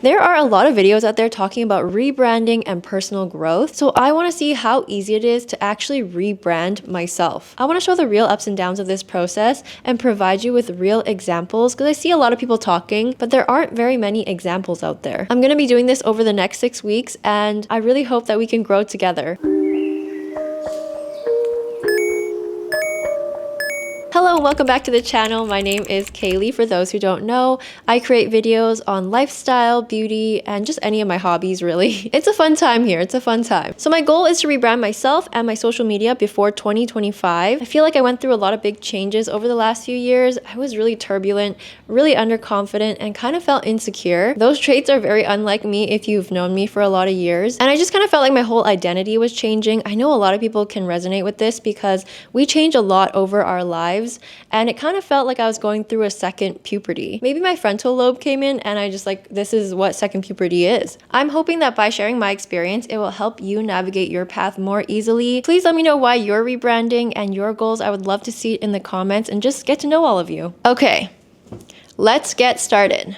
There are a lot of videos out there talking about rebranding and personal growth, so I want to see how easy it is to actually rebrand myself. I want to show the real ups and downs of this process and provide you with real examples because I see a lot of people talking, but there aren't very many examples out there. I'm going to be doing this over the next 6 weeks, and I really hope that we can grow together. Hello, welcome back to the channel. My name is Kaylee. For those who don't know, I create videos on lifestyle, beauty, and just any of my hobbies, really. It's a fun time here. It's a fun time. So my goal is to rebrand myself and my social media before 2025. I feel like I went through a lot of big changes over the last few years. I was really turbulent, really underconfident, and kind of felt insecure. Those traits are very unlike me if you've known me for a lot of years. And I just kind of felt like my whole identity was changing. I know a lot of people can resonate with this because we change a lot over our lives. And it kind of felt like I was going through a second puberty. Maybe my frontal lobe came in and I just this is what second puberty is. I'm hoping that by sharing my experience, it will help you navigate your path more easily. Please let me know why you're rebranding and your goals. I would love to see it in the comments and just get to know all of you. Okay, let's get started.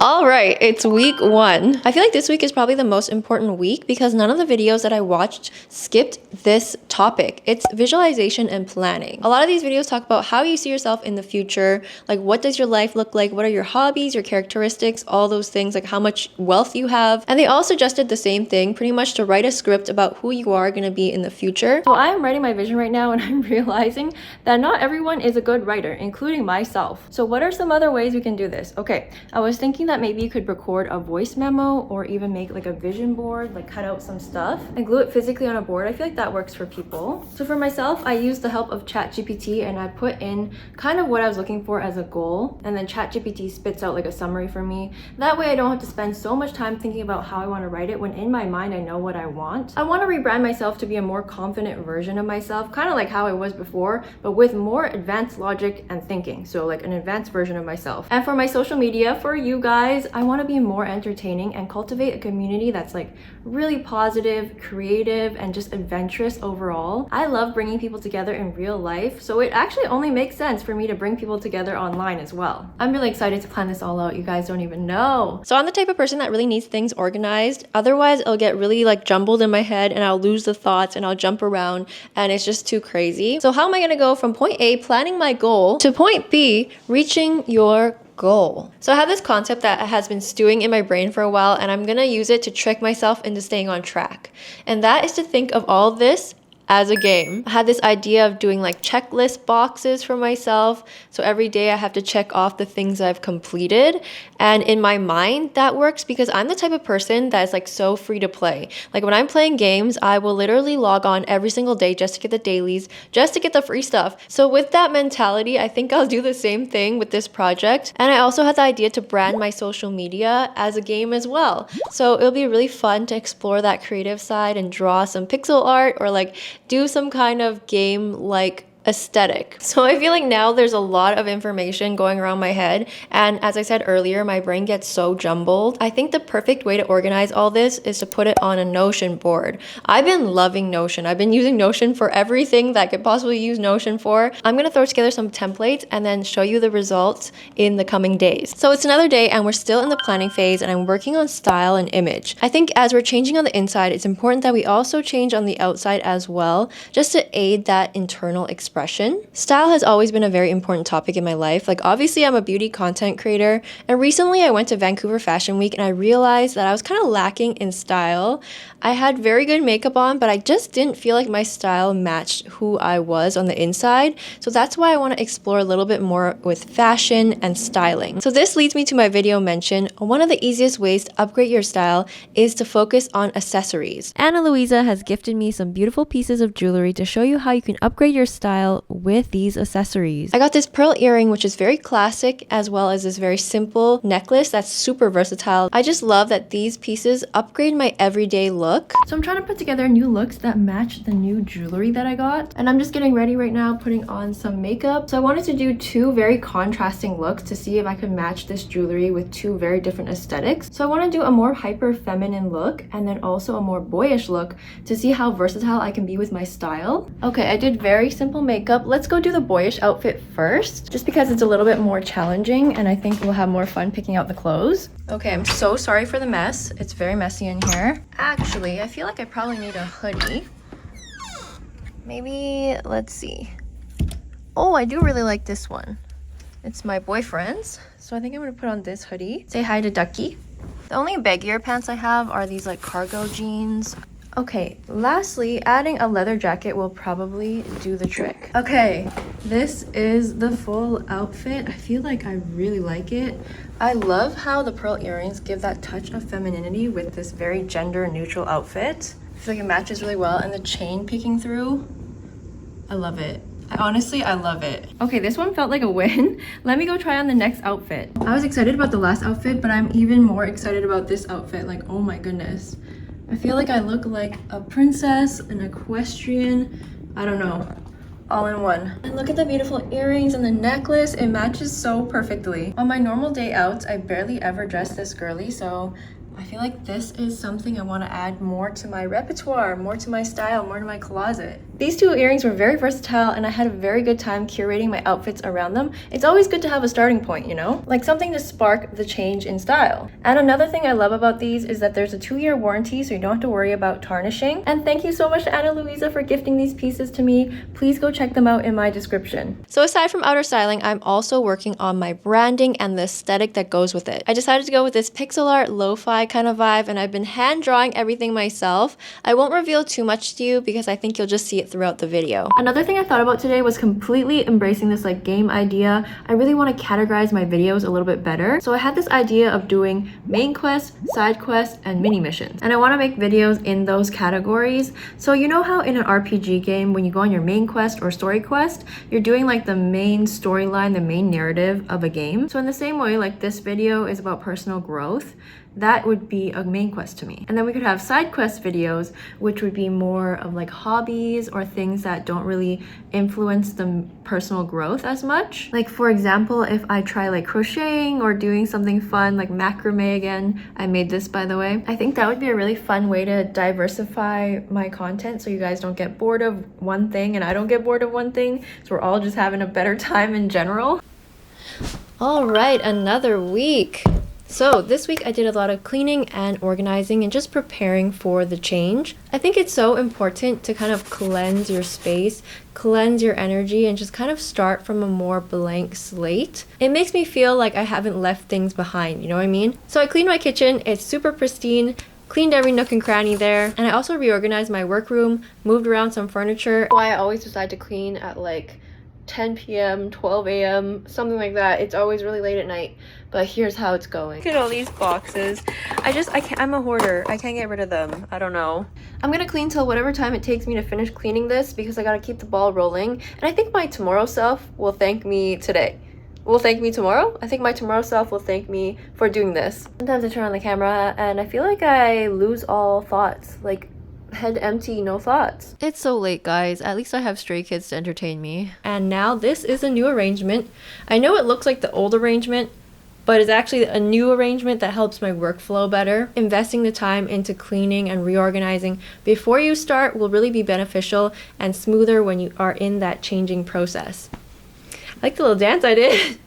All right, it's week 1. I feel like this week is probably the most important week because none of the videos that I watched skipped this topic. It's visualization and planning. A lot of these videos talk about how you see yourself in the future, like what does your life look like, what are your hobbies, your characteristics, all those things, like how much wealth you have. And they all suggested the same thing, pretty much to write a script about who you are going to be in the future. So I'm writing my vision right now and I'm realizing that not everyone is a good writer, including myself. So what are some other ways we can do this? Okay, I was thinking that maybe you could record a voice memo or even make like a vision board, like cut out some stuff and glue it physically on a board. I feel like that works for people. So for myself, I used the help of ChatGPT and I put in kind of what I was looking for as a goal, and then ChatGPT spits out like a summary for me. That way I don't have to spend so much time thinking about how I want to write it when in my mind I know what I want. I want to rebrand myself to be a more confident version of myself, kind of like how I was before, but with more advanced logic and thinking. So like an advanced version of myself. And for my social media, for you guys, I want to be more entertaining and cultivate a community that's like really positive, creative, and just adventurous overall. I love bringing people together in real life, so it actually only makes sense for me to bring people together online as well. I'm really excited to plan this all out. You guys don't even know. So I'm the type of person that really needs things organized. Otherwise, it'll get really like jumbled in my head and I'll lose the thoughts and I'll jump around and it's just too crazy. So how am I going to go from point A, planning my goal, to point B, reaching your goal? So I have this concept that has been stewing in my brain for a while and I'm gonna use it to trick myself into staying on track. And that is to think of all of this as a game. I had this idea of doing like checklist boxes for myself. So every day I have to check off the things I've completed. And in my mind, that works because I'm the type of person that is like so free to play. Like when I'm playing games, I will literally log on every single day just to get the dailies, just to get the free stuff. So with that mentality, I think I'll do the same thing with this project. And I also had the idea to brand my social media as a game as well. So it'll be really fun to explore that creative side and draw some pixel art or like do some kind of game like aesthetic. So I feel like now there's a lot of information going around my head, and as I said earlier, my brain gets so jumbled. I think the perfect way to organize all this is to put it on a Notion board. I've been loving Notion. I've been using Notion for everything that I could possibly use Notion for. I'm gonna throw together some templates and then show you the results in the coming days. So it's another day and we're still in the planning phase and I'm working on style and image. I think as we're changing on the inside, it's important that we also change on the outside as well, just to aid that internal expression. Style has always been a very important topic in my life. Like obviously I'm a beauty content creator, and recently I went to Vancouver Fashion Week and I realized that I was kind of lacking in style. I had very good makeup on, but I just didn't feel like my style matched who I was on the inside. So that's why I want to explore a little bit more with fashion and styling. So this leads me to my video mention. One of the easiest ways to upgrade your style is to focus on accessories. Anna Louisa has gifted me some beautiful pieces of jewelry to show you how you can upgrade your style with these accessories. I got this pearl earring, which is very classic, as well as this very simple necklace that's super versatile. I just love that these pieces upgrade my everyday look. So I'm trying to put together new looks that match the new jewelry that I got. And I'm just getting ready right now, putting on some makeup. So I wanted to do 2 very contrasting looks to see if I could match this jewelry with 2 very different aesthetics. So I want to do a more hyper feminine look and then also a more boyish look to see how versatile I can be with my style. Okay, I did very simple makeup makeup, let's go do the boyish outfit first, just because it's a little bit more challenging and I think we'll have more fun picking out the clothes. Okay, I'm so sorry for the mess. It's very messy in here. Actually, I feel like I probably need a hoodie. Maybe, let's see. Oh, I do really like this one. It's my boyfriend's, so I think I'm gonna put on this hoodie. Say hi to Ducky. The only baggier pants I have are these like cargo jeans. Okay, lastly, adding a leather jacket will probably do the trick. Okay, this is the full outfit. I feel like I really like it. I love how the pearl earrings give that touch of femininity with this very gender neutral outfit. I feel like it matches really well, and the chain peeking through, I love it. Honestly, I love it. Okay, this one felt like a win. Let me go try on the next outfit. I was excited about the last outfit, but I'm even more excited about this outfit. Like, oh my goodness. I feel like I look like a princess, an equestrian, I don't know, all in one. And look at the beautiful earrings and the necklace. It matches so perfectly. On my normal day outs, I barely ever dress this girly, so I feel like this is something I want to add more to my repertoire, more to my style, more to my closet. These two earrings were very versatile and I had a very good time curating my outfits around them. It's always good to have a starting point, you know? Like something to spark the change in style. And another thing I love about these is that there's a 2-year warranty, so you don't have to worry about tarnishing. And thank you so much to Ana Luisa for gifting these pieces to me. Please go check them out in my description. So aside from outer styling, I'm also working on my branding and the aesthetic that goes with it. I decided to go with this pixel art, lo-fi kind of vibe, and I've been hand drawing everything myself. I won't reveal too much to you because I think you'll just see it throughout the video. Another thing I thought about today was completely embracing this like game idea. I really want to categorize my videos a little bit better. So I had this idea of doing main quests, side quests, and mini missions. And I want to make videos in those categories. So you know how in an RPG game, when you go on your main quest or story quest, you're doing like the main storyline, the main narrative of a game. So in the same way, like this video is about personal growth, that would be a main quest to me. And then we could have side quest videos, which would be more of like hobbies or things that don't really influence the personal growth as much. Like for example, if I try like crocheting or doing something fun like macrame again, I made this by the way, I think that would be a really fun way to diversify my content so you guys don't get bored of one thing and I don't get bored of one thing, so we're all just having a better time in general. All right, another week. So this week I did a lot of cleaning and organizing and just preparing for the change. I think it's so important to kind of cleanse your space, cleanse your energy, and just kind of start from a more blank slate. It makes me feel like I haven't left things behind, you know what I mean? So I cleaned my kitchen, it's super pristine, cleaned every nook and cranny there, and I also reorganized my workroom, moved around some furniture. Why I always decide to clean at like 10 p.m, 12 a.m, something like that. It's always really late at night, but here's how it's going. Look at all these boxes. I'm a hoarder. I can't get rid of them. I don't know. I'm gonna clean till whatever time it takes me to finish cleaning this because I gotta keep the ball rolling. And I think my tomorrow self will thank me today. Will thank me tomorrow? I think my tomorrow self will thank me for doing this. Sometimes I turn on the camera and I feel like I lose all thoughts. Like, head empty, no thoughts. It's so late, guys. At least I have stray kids to entertain me. And now this is a new arrangement. I know it looks like the old arrangement, but it's actually a new arrangement that helps my workflow better. Investing the time into cleaning and reorganizing before you start will really be beneficial and smoother when you are in that changing process. I like the little dance I did.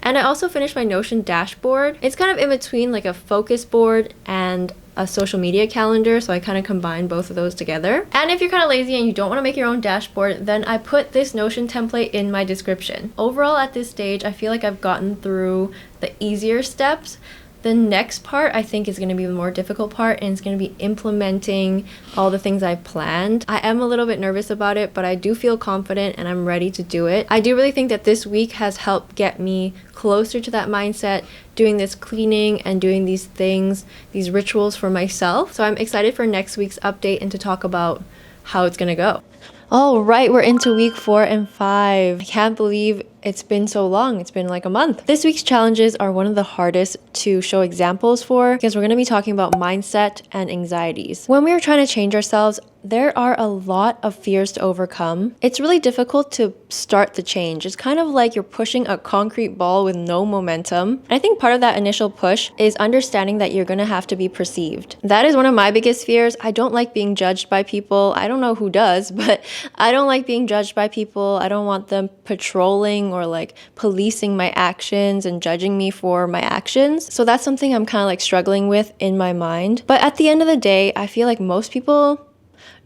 And I also finished my Notion dashboard. It's kind of in between like a focus board and a social media calendar, so I kind of combine both of those together. And if you're kind of lazy and you don't want to make your own dashboard, then I put this Notion template in my description. Overall, at this stage, I feel like I've gotten through the easier steps. The next part I think is going to be the more difficult part, and it's going to be implementing all the things I've planned. I am a little bit nervous about it, but I do feel confident and I'm ready to do it. I do really think that this week has helped get me closer to that mindset, doing this cleaning and doing these things, these rituals for myself. So I'm excited for next week's update and to talk about how it's going to go. All right, we're into week 4 and 5. I can't believe It's been so long. It's been like a month. This week's challenges are one of the hardest to show examples for because we're going to be talking about mindset and anxieties. When we are trying to change ourselves, there are a lot of fears to overcome. It's really difficult to start the change. It's kind of like you're pushing a concrete ball with no momentum. And I think part of that initial push is understanding that you're gonna have to be perceived. That is one of my biggest fears. I don't like being judged by people. I don't know who does, but I don't like being judged by people. I don't want them patrolling or like policing my actions and judging me for my actions. So that's something I'm kind of like struggling with in my mind. But at the end of the day, I feel like most people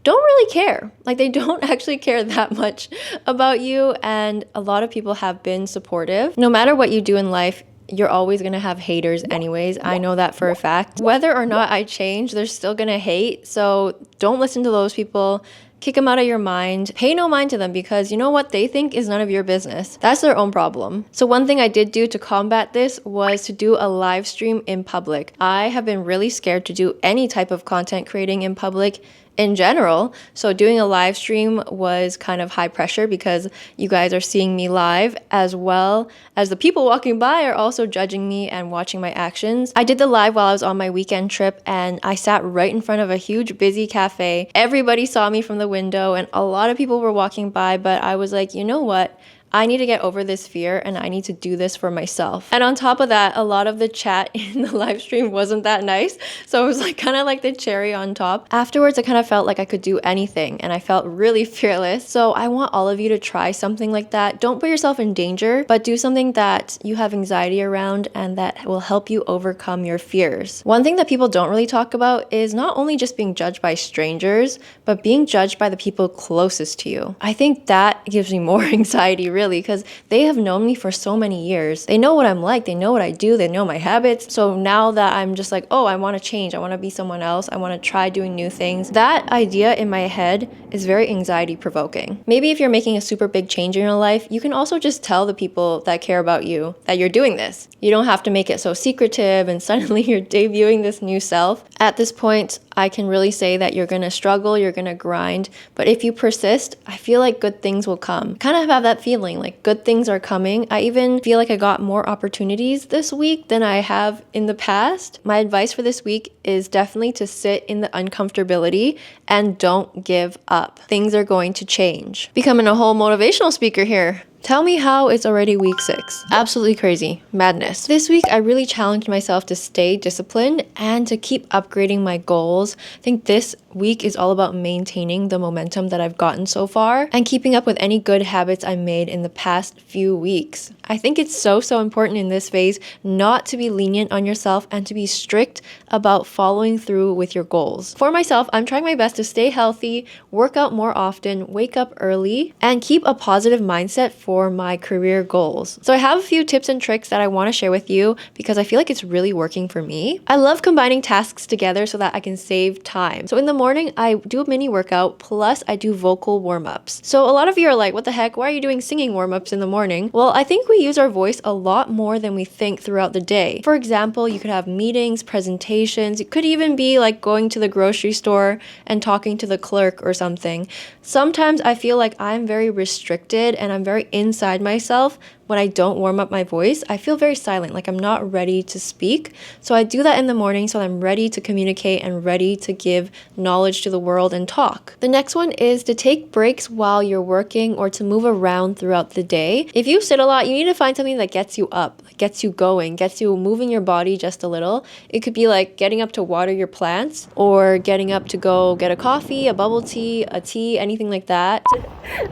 don't really care. Like they don't actually care that much about you, and a lot of people have been supportive. No matter what you do in life, you're always gonna have haters anyways. I know that for a fact. Whether or not I change, they're still gonna hate. So don't listen to those people. Kick them out of your mind. Pay no mind to them because you know what they think is none of your business. That's their own problem. So one thing I did do to combat this was to do a live stream in public. I have been really scared to do any type of content creating in public in general. So doing a live stream was kind of high pressure because you guys are seeing me live as well as the people walking by are also judging me and watching my actions. I did the live while I was on my weekend trip and I sat right in front of a huge busy cafe. Everybody saw me from the window and a lot of people were walking by, but I was like, you know what? I need to get over this fear and I need to do this for myself. And on top of that, a lot of the chat in the live stream wasn't that nice. So it was like kind of like the cherry on top. Afterwards, I kind of felt like I could do anything and I felt really fearless. So I want all of you to try something like that. Don't put yourself in danger, but do something that you have anxiety around and that will help you overcome your fears. One thing that people don't really talk about is not only just being judged by strangers, but being judged by the people closest to you. I think that gives me more anxiety, really, because they have known me for so many years. They know what I'm like, they know what I do, they know my habits. So now that I'm just like, oh, I want to change, I want to be someone else, I want to try doing new things, that idea in my head is very anxiety provoking. Maybe if you're making a super big change in your life, you can also just tell the people that care about you that you're doing this. You don't have to make it so secretive and suddenly you're debuting this new self. At this point, I can really say that you're going to struggle, you're going to grind, but if you persist, I feel like good things will come. Kind of have that feeling like good things are coming. I even feel like I got more opportunities this week than I have in the past. My advice for this week is definitely to sit in the uncomfortability and don't give up. Things are going to change. Becoming a whole motivational speaker here. Tell me how it's already week 6. Absolutely crazy. Madness. This week, I really challenged myself to stay disciplined and to keep upgrading my goals. I think this week is all about maintaining the momentum that I've gotten so far and keeping up with any good habits I made in the past few weeks. I think it's so important in this phase not to be lenient on yourself and to be strict about following through with your goals. For myself, I'm trying my best to stay healthy, work out more often, wake up early, and keep a positive mindset for my career goals. So I have a few tips and tricks that I want to share with you because I feel like it's really working for me. I love combining tasks together so that I can save time. So in the morning, I do a mini workout, plus I do vocal warm-ups. So a lot of you are like, what the heck? Why are you doing singing warm-ups in the morning? Well, I think we use our voice a lot more than we think throughout the day. For example, you could have meetings, presentations. It could even be like going to the grocery store and talking to the clerk or something. Sometimes I feel like I'm very restricted and I'm very inside myself. When I don't warm up my voice, I feel very silent, like I'm not ready to speak. So I do that in the morning so I'm ready to communicate and ready to give knowledge to the world and talk. The next one is to take breaks while you're working or to move around throughout the day. If you sit a lot, you need to find something that gets you up, gets you going, gets you moving your body just a little. It could be like getting up to water your plants or getting up to go get a coffee, a bubble tea, a tea, anything like that.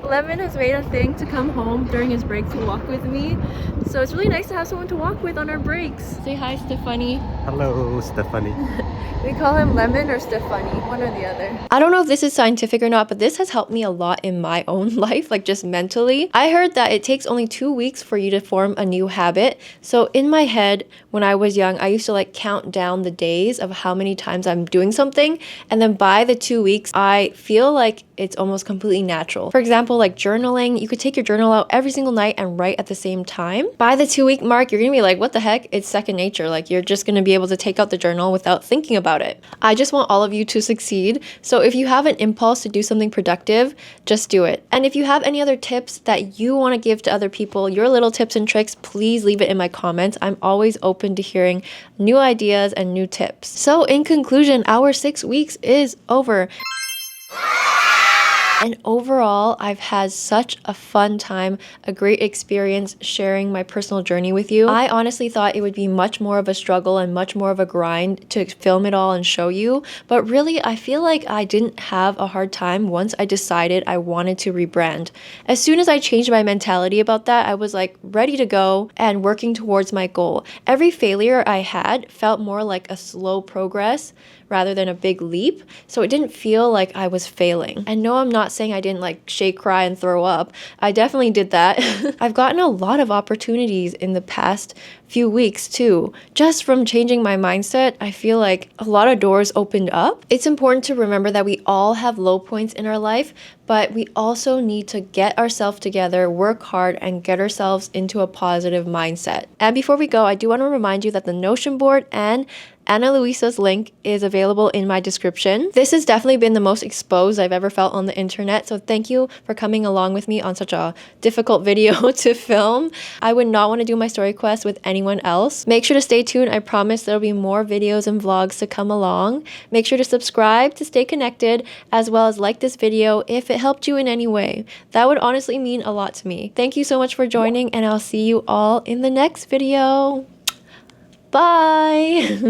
Lemon has made a thing to come home during his break to walk with me. So it's really nice to have someone to walk with on our breaks. Say hi, Stephanie. Hello, Stephanie. We call him Lemon or Stephanie, one or the other. I don't know if this is scientific or not, but this has helped me a lot in my own life, like just mentally. I heard that it takes only 2 weeks for you to form a new habit. So in my head, when I was young, I used to like count down the days of how many times I'm doing something. And then by the 2 weeks, I feel like it's almost completely natural. For example, like journaling, you could take your journal out every single night and write at the same time. By the 2 week mark, you're gonna be like, what the heck? It's second nature. Like you're just gonna be able to take out the journal without thinking about it. I just want all of you to succeed. So if you have an impulse to do something productive, just do it. And if you have any other tips that you want to give to other people, your little tips and tricks, please leave it in my comments. I'm always open to hearing new ideas and new tips. So in conclusion, our 6 weeks is over. And overall, I've had such a fun time, a great experience sharing my personal journey with you. I honestly thought it would be much more of a struggle and much more of a grind to film it all and show you. But really, I feel like I didn't have a hard time once I decided I wanted to rebrand. As soon as I changed my mentality about that, I was like ready to go and working towards my goal. Every failure I had felt more like a slow progress rather than a big leap. So it didn't feel like I was failing. And no, I'm not saying I didn't like shake, cry, and throw up. I definitely did that. I've gotten a lot of opportunities in the past few weeks too. Just from changing my mindset, I feel like a lot of doors opened up. It's important to remember that we all have low points in our life, but we also need to get ourselves together, work hard, and get ourselves into a positive mindset. And before we go, I do want to remind you that the Notion board and Ana Luisa's link is available in my description. This has definitely been the most exposed I've ever felt on the internet, so thank you for coming along with me on such a difficult video to film. I would not want to do my story quest with anyone else. Make sure to stay tuned. I promise there'll be more videos and vlogs to come along. Make sure to subscribe to stay connected, as well as like this video if it helped you in any way. That would honestly mean a lot to me. Thank you so much for joining, and I'll see you all in the next video. Bye!